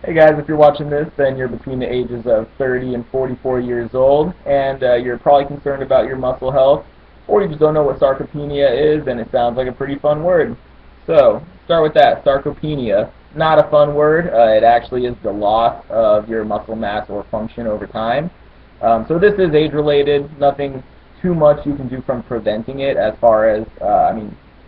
Hey guys, if you're watching this, then you're between the ages of 30 and 44 years old, and you're probably concerned about your muscle health, or you just don't know what sarcopenia is, and it sounds like a pretty fun word. So, start with that. Sarcopenia, not a fun word. It actually is the loss of your muscle mass or function over time. So this is age-related. Nothing too much you can do from preventing it as far as,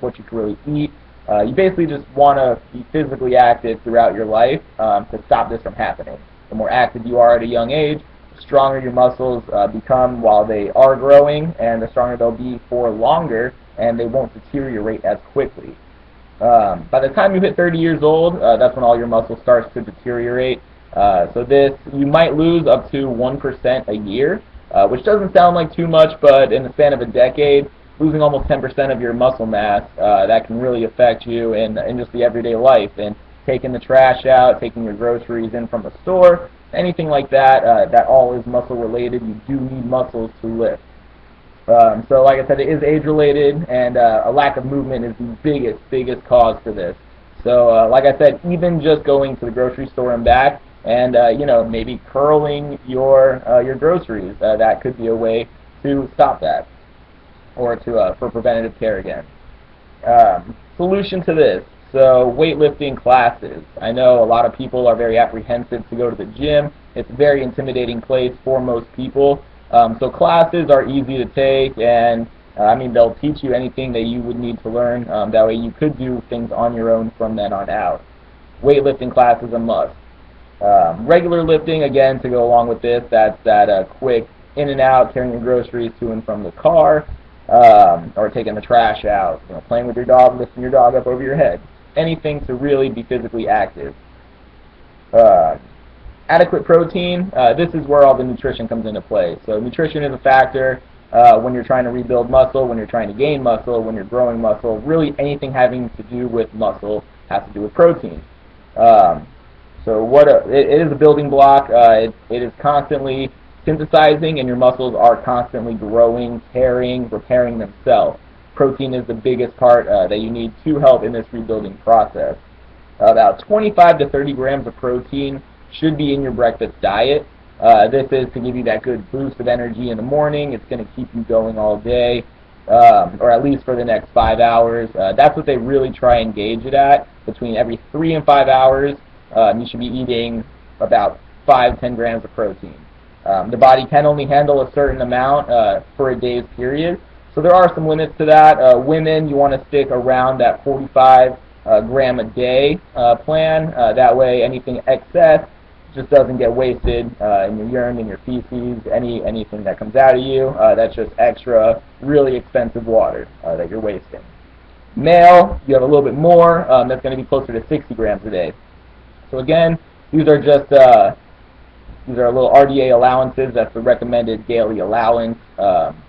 what you can really eat. You basically just want to be physically active throughout your life to stop this from happening. The more active you are at a young age, the stronger your muscles become while they are growing, and the stronger they'll be for longer, and they won't deteriorate as quickly. By the time you hit 30 years old, that's when all your muscle starts to deteriorate. You might lose up to 1% a year, which doesn't sound like too much, but in the span of a decade, losing almost 10% of your muscle mass, that can really affect you in just the everyday life. And taking the trash out, taking your groceries in from the store, anything like that, that all is muscle related. You do need muscles to lift. So like I said, it is age related, and a lack of movement is the biggest cause for this. So like I said, even just going to the grocery store and back, and maybe curling your groceries, that could be a way to stop that, or for preventative care again. Solution to this. So weightlifting classes. I know a lot of people are very apprehensive to go to the gym. It's a very intimidating place for most people. So classes are easy to take, and they'll teach you anything that you would need to learn. That way you could do things on your own from then on out. Weightlifting class is a must. Regular lifting, again, to go along with this, that's that quick in and out, carrying your groceries to and from the car, or taking the trash out, playing with your dog, lifting your dog up over your head. Anything to really be physically active. Adequate protein, this is where all the nutrition comes into play. So nutrition is a factor when you're trying to rebuild muscle, when you're trying to gain muscle, when you're growing muscle. Really anything having to do with muscle has to do with protein. It is a building block. It is constantly synthesizing, and your muscles are constantly growing, tearing, repairing themselves. Protein is the biggest part that you need to help in this rebuilding process. About 25 to 30 grams of protein should be in your breakfast diet. This is to give you that good boost of energy in the morning. It's going to keep you going all day, or at least for the next 5 hours. That's what they really try and gauge it at. Between every 3 and 5 hours, you should be eating about 5-10 grams of protein. The body can only handle a certain amount for a day's period, so there are some limits to that. Women, you want to stick around that 45 gram a day plan. That way, anything excess just doesn't get wasted in your urine, in your feces, anything that comes out of you. That's just extra, really expensive water that you're wasting. Male, you have a little bit more. That's going to be closer to 60 grams a day. So again, these are little RDA allowances. That's the recommended daily allowance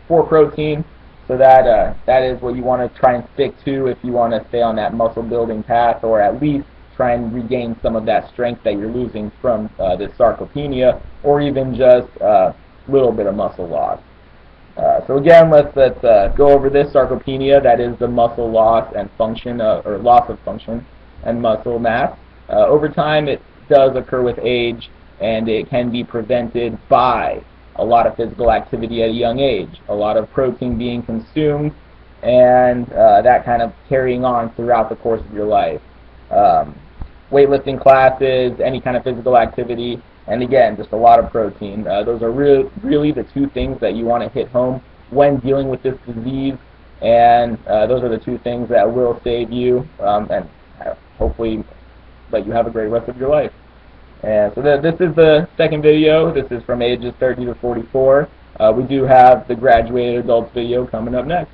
for protein. So that is what you want to try and stick to if you want to stay on that muscle building path, or at least try and regain some of that strength that you're losing from this sarcopenia, or even just a little bit of muscle loss. So again, let's go over this sarcopenia. That is the muscle loss and function, or loss of function and muscle mass. Over time, it does occur with age, and it can be prevented by a lot of physical activity at a young age, a lot of protein being consumed, and that kind of carrying on throughout the course of your life. Weightlifting classes, any kind of physical activity, and again, just a lot of protein. Those are really the two things that you want to hit home when dealing with this disease, and those are the two things that will save you and hopefully let you have a great rest of your life. And so this is the second video. This is from ages 30 to 44. We do have the graduated adults video coming up next.